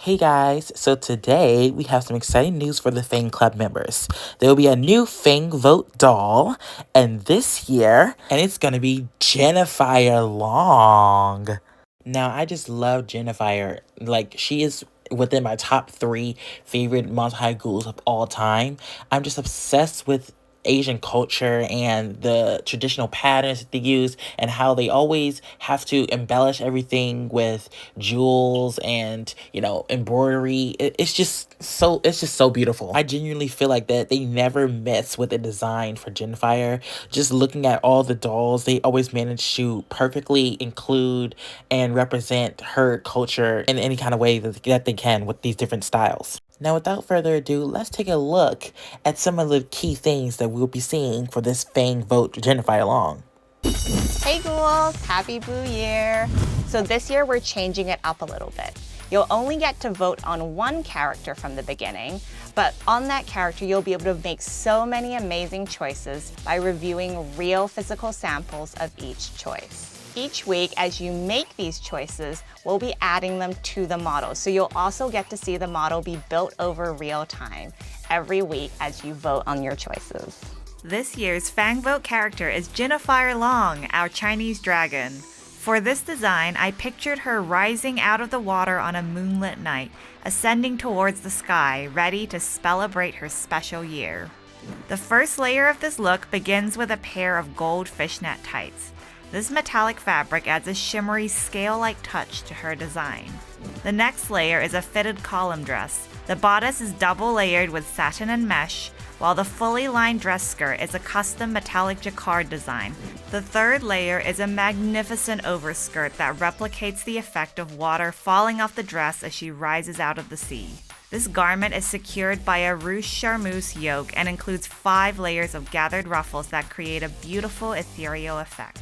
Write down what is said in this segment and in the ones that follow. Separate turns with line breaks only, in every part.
Hey guys, so today we have some exciting news for the FANG Club members. There will be a new FANG Vote doll, and this year, and it's gonna be Jinafire Long. Now, I just love Jinafire. Like, she is within my top 3 favorite multi-ghouls of all time. I'm just obsessed with Asian culture and the traditional patterns that they use and how they always have to embellish everything with jewels and embroidery. It's just so beautiful. I genuinely feel like that they never miss with the design for Genfire. Just looking at all the dolls, they always manage to perfectly include and represent her culture in any kind of way that they can with these different styles. Now, without further ado, let's take a look at some of the key things that we'll be seeing for this FANG Vote Jinafire Long.
Hey ghouls, happy Boo Year! So this year we're changing it up a little bit. You'll only get to vote on one character from the beginning, but on that character you'll be able to make so many amazing choices by reviewing real physical samples of each choice. Each week, as you make these choices, we'll be adding them to the model. So you'll also get to see the model be built over real time every week as you vote on your choices.
This year's FANG Vote character is Jinafire Long, our Chinese dragon. For this design, I pictured her rising out of the water on a moonlit night, ascending towards the sky, ready to celebrate her special year. The first layer of this look begins with a pair of gold fishnet tights. This metallic fabric adds a shimmery, scale-like touch to her design. The next layer is a fitted column dress. The bodice is double layered with satin and mesh, while the fully lined dress skirt is a custom metallic jacquard design. The third layer is a magnificent overskirt that replicates the effect of water falling off the dress as she rises out of the sea. This garment is secured by a ruche charmeuse yoke and includes 5 layers of gathered ruffles that create a beautiful ethereal effect.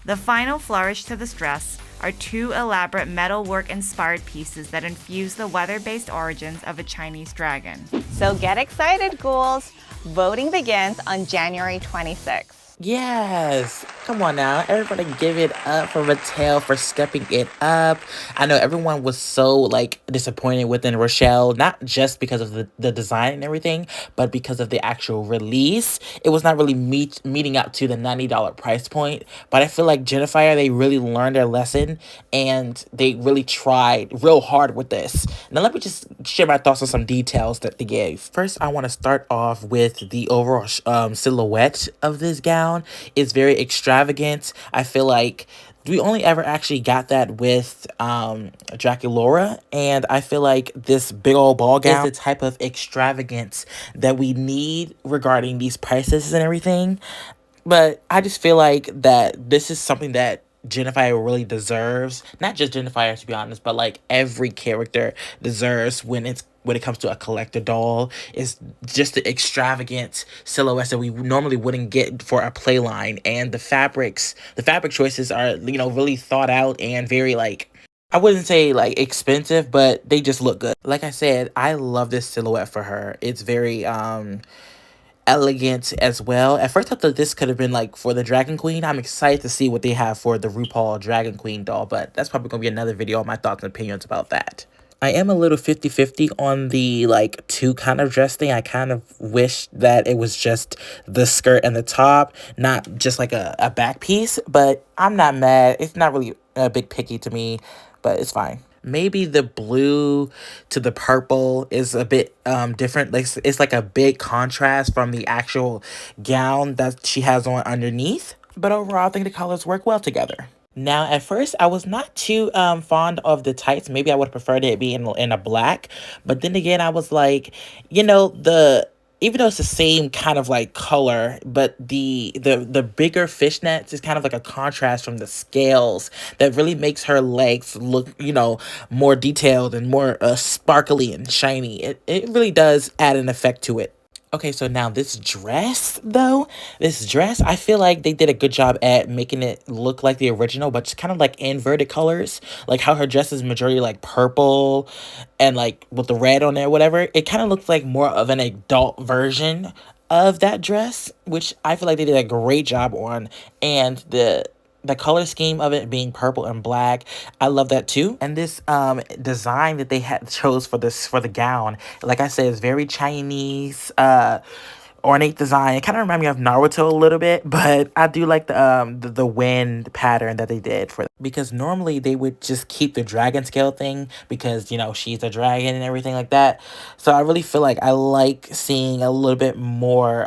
The final flourish to this dress are 2 elaborate metalwork-inspired pieces that infuse the weather-based origins of a Chinese dragon.
So get excited, ghouls! Voting begins on January 26th.
Yes! Come on now, everybody give it up for Mattel for stepping it up. I know everyone was so, disappointed within Rochelle, not just because of the design and everything, but because of the actual release. It was not really meeting up to the $90 price point, but I feel like Jinafire, they really learned their lesson, and they really tried real hard with this. Now, let me just share my thoughts on some details that they gave. First, I want to start off with the overall silhouette of this gown. Is very extravagant. I feel like we only ever actually got that with Draculaura, and I feel like this big old ball gown is the type of extravagance that we need regarding these prices and everything. But I just feel like that this is something that Jinafire really deserves. Not just Jinafire, to be honest, but every character deserves when it comes to a collector doll. Is just the extravagant silhouettes that we normally wouldn't get for a play line. And the fabric choices are, really thought out and very I wouldn't say expensive, but they just look good. Like I said, I love this silhouette for her. It's very elegant as well. At first I thought this could have been for the Dragon Queen. I'm excited to see what they have for the RuPaul Dragon Queen doll, but that's probably gonna be another video on my thoughts and opinions about that. I am a little 50-50 on the 2 kind of dress thing. I kind of wish that it was just the skirt and the top, not just a back piece, but I'm not mad. It's not really a big picky to me, but it's fine. Maybe the blue to the purple is a bit different. It's like a big contrast from the actual gown that she has on underneath. But overall, I think the colors work well together. Now, at first, I was not too fond of the tights. Maybe I would have preferred it be in a black. But then again, I was like, even though it's the same kind of color, but the bigger fishnets is kind of a contrast from the scales that really makes her legs look, more detailed and more sparkly and shiny. It really does add an effect to it. Okay, so now this dress, I feel like they did a good job at making it look like the original, but just kind of inverted colors. Like how her dress is majority purple and with the red on there, whatever. It kind of looks like more of an adult version of that dress, which I feel like they did a great job on. And the the color scheme of it being purple and black, I love that too. And this design that they had chose for the gown, like I said, is very Chinese, ornate design. It kind of reminded me of Naruto a little bit, but I do like the wind pattern that they did for, because normally they would just keep the dragon scale thing because, you know, she's a dragon and everything like that. So I really feel like I like seeing a little bit more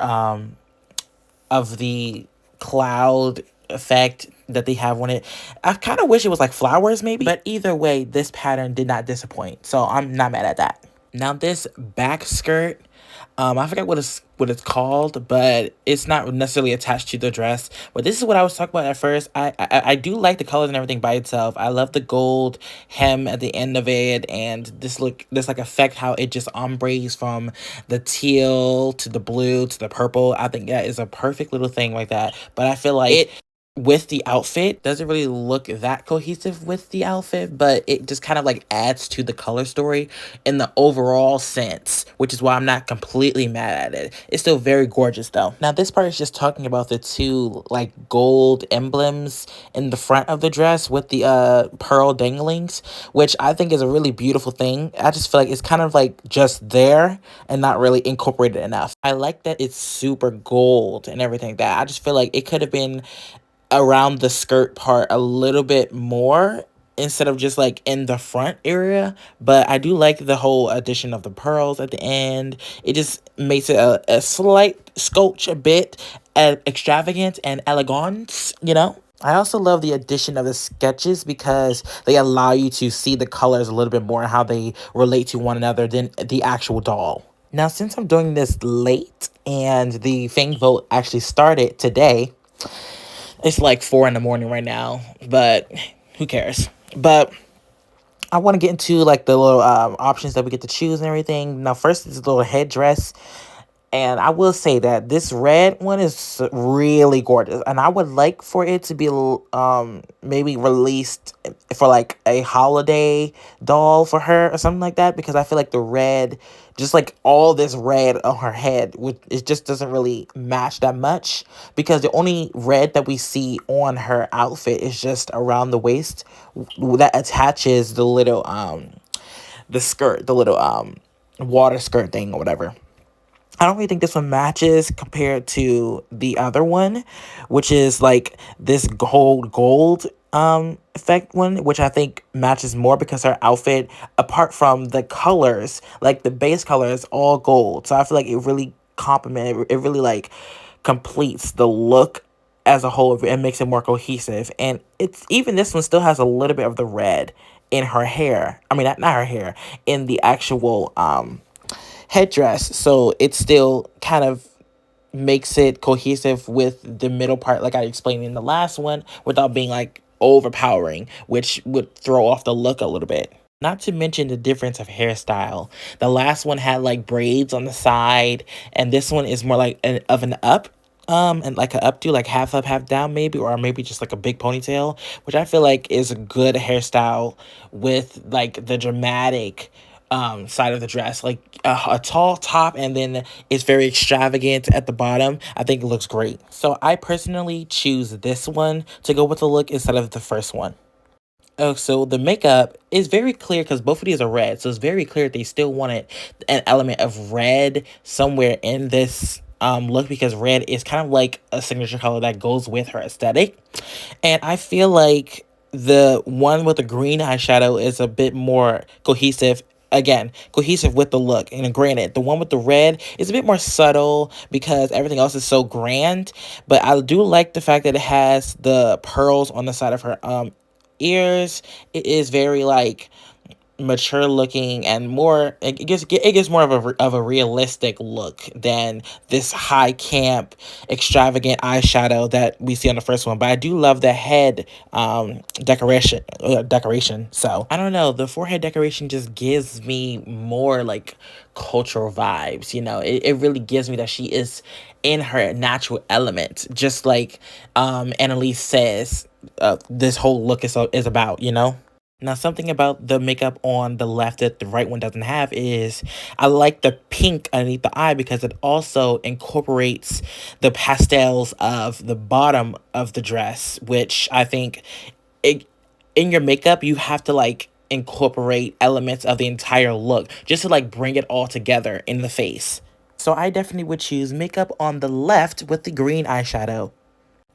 of the cloud effect that they have on it. I kind of wish it was like flowers maybe, but either way, this pattern did not disappoint, so I'm not mad at that. Now this back skirt, I forget what it's called, but it's not necessarily attached to the dress. But this is what I was talking about at first. I do like the colors and everything by itself. I love the gold hem at the end of it, and this like effect how it just ombres from the teal to the blue to the purple. I think that is a perfect little thing like that. But I feel like it with the outfit doesn't really look that cohesive with the outfit, but it just kind of like adds to the color story in the overall sense, which is why I'm not completely mad at it. It's still very gorgeous though. Now this part is just talking about the two like gold emblems in the front of the dress with the pearl danglings, which I think is a really beautiful thing. I just feel like it's kind of like just there and not really incorporated enough. I like that it's super gold and everything like that. I just feel like it could have been around the skirt part a little bit more instead of just like in the front area. But I do like the whole addition of the pearls at the end. It just makes it a slight scotch, a bit extravagant and elegant, you know. I also love the addition of the sketches because they allow you to see the colors a little bit more and how they relate to one another than the actual doll. Now, since I'm doing this late and the FANG vote actually started today, it's like 4 in the morning right now, but who cares? But I want to get into like the little options that we get to choose and everything. Now, first is the little headdress. And I will say that this red one is really gorgeous. And I would like for it to be maybe released for like a holiday doll for her or something like that. Because I feel like the red, just like all this red on her head, it just doesn't really match that much. Because the only red that we see on her outfit is just around the waist that attaches the little, the skirt, the little water skirt thing or whatever. I don't really think this one matches compared to the other one, which is like this gold effect one, which I think matches more because her outfit, apart from the colors, like the base color is all gold. So I feel like it really it really like completes the look as a whole and makes it more cohesive. And it's even this one still has a little bit of the red in her hair. I mean, not her hair, in the actual headdress, so it still kind of makes it cohesive with the middle part like I explained in the last one without being like overpowering, which would throw off the look a little bit. Not to mention the difference of hairstyle. The last one had like braids on the side, and this one is more like an up, and like an updo, like half up, half down maybe, or maybe just like a big ponytail, which I feel like is a good hairstyle with like the dramatic side of the dress, like a tall top, and then it's very extravagant at the bottom. I think it looks great. So I personally choose this one to go with the look instead of the first one. Oh, so the makeup is very clear because both of these are red. So it's very clear they still wanted an element of red somewhere in this look, because red is kind of like a signature color that goes with her aesthetic. And I feel like the one with the green eyeshadow is a bit more cohesive. Again, cohesive with the look. And granted, the one with the red is a bit more subtle because everything else is so grand. But I do like the fact that it has the pearls on the side of her ears. It is very like mature looking and more, it gives more of a realistic look than this high camp extravagant eyeshadow that we see on the first one. But I do love the head decoration. So I don't know, the forehead decoration just gives me more like cultural vibes, you know. It really gives me that she is in her natural element, just like Annalise says this whole look is about, you know. Now, something about the makeup on the left that the right one doesn't have is I like the pink underneath the eye because it also incorporates the pastels of the bottom of the dress, which I think it, in your makeup, you have to like incorporate elements of the entire look just to like bring it all together in the face. So I definitely would choose makeup on the left with the green eyeshadow.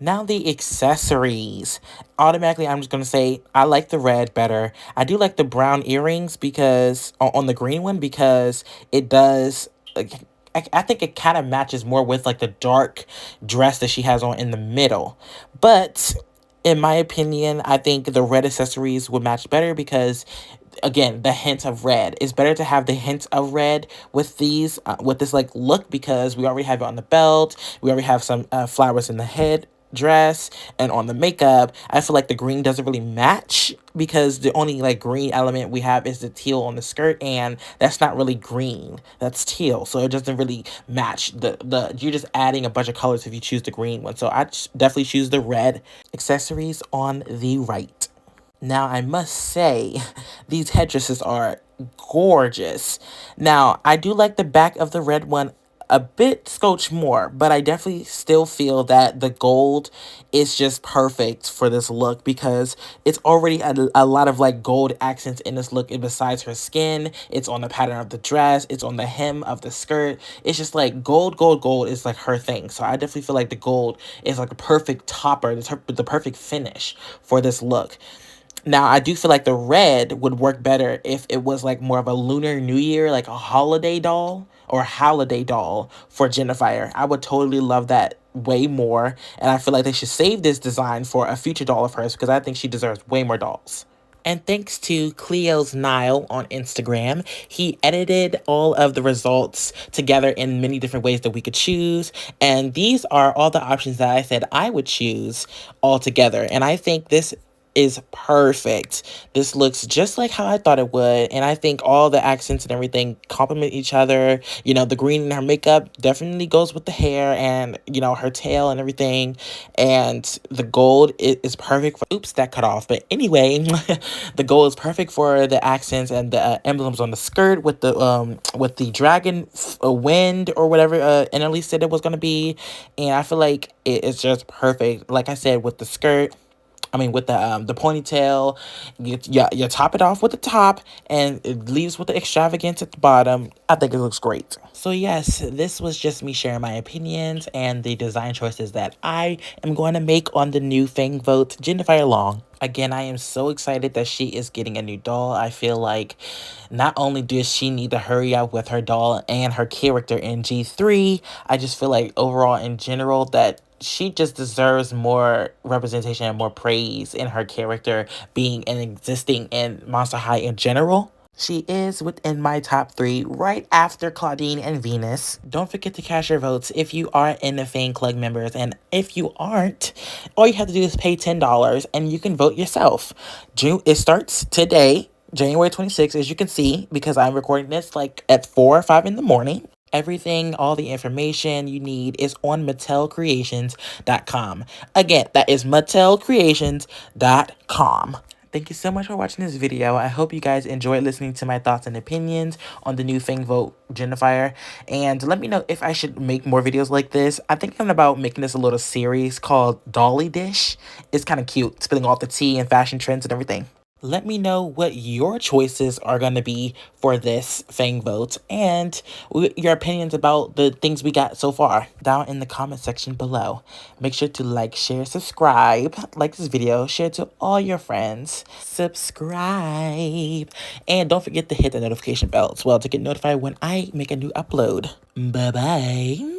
Now the accessories. Automatically, I'm just going to say I like the red better. I do like the brown earrings because, on the green one, because it does, like, I think it kind of matches more with like the dark dress that she has on in the middle. But in my opinion, I think the red accessories would match better because, again, the hint of red. It's better to have the hint of red with these, with this like look, because we already have it on the belt. We already have some flowers in the head dress and on the makeup. I feel like the green doesn't really match because the only like green element we have is the teal on the skirt, and that's not really green, that's teal, so it doesn't really match. The you're just adding a bunch of colors if you choose the green one, so I definitely choose the red. Accessories on the right. Now, I must say, these headdresses are gorgeous. Now, I do like the back of the red one a bit scotch more, but I definitely still feel that the gold is just perfect for this look because it's already a lot of like gold accents in this look. And besides her skin, it's on the pattern of the dress, it's on the hem of the skirt. It's just like gold, gold, gold is like her thing. So I definitely feel like the gold is like a perfect topper, the perfect finish for this look. Now, I do feel like the red would work better if it was like more of a Lunar New Year, like a holiday doll or holiday doll for Jennifer. I would totally love that way more. And I feel like they should save this design for a future doll of hers because I think she deserves way more dolls. And thanks to Cleo's Nile on Instagram, he edited all of the results together in many different ways that we could choose. And these are all the options that I said I would choose all together. And I think this is perfect. This looks just like how I thought it would, and I think all the accents and everything complement each other. You know, the green in her makeup definitely goes with the hair and, you know, her tail and everything, and the gold is perfect for, oops, that cut off, but anyway, the gold is perfect for the accents and the emblems on the skirt with the dragon wind or whatever Annalise said it was going to be, and I feel like it is just perfect, like I said, with the skirt. I mean, with the ponytail, you top it off with the top, and it leaves with the extravagance at the bottom. I think it looks great. So yes, this was just me sharing my opinions and the design choices that I am going to make on the new FANG VOTE Jinafire Long. Again, I am so excited that she is getting a new doll. I feel like not only does she need to hurry up with her doll and her character in G3, I just feel like overall in general that she just deserves more representation and more praise in her character being and existing in Monster High in general. She is within my top 3 right after Claudine and Venus. Don't forget to cast your votes if you are in the FANG Club members. And if you aren't, all you have to do is pay $10 and you can vote yourself. It starts today, January 26th, as you can see, because I'm recording this like at 4 or 5 in the morning. Everything, all the information you need is on MattelCreations.com. Again, that is MattelCreations.com. Thank you so much for watching this video. I hope you guys enjoyed listening to my thoughts and opinions on the new FANG VOTE Jinafire. And let me know if I should make more videos like this. I think I'm about making this a little series called DollieDish. It's kind of cute, spilling all the tea and fashion trends and everything. Let me know what your choices are going to be for this FANG VOTE and your opinions about the things we got so far down in the comment section below. Make sure to like, share, subscribe, like this video, share it to all your friends, subscribe, and don't forget to hit the notification bell as well to get notified when I make a new upload. Bye-bye.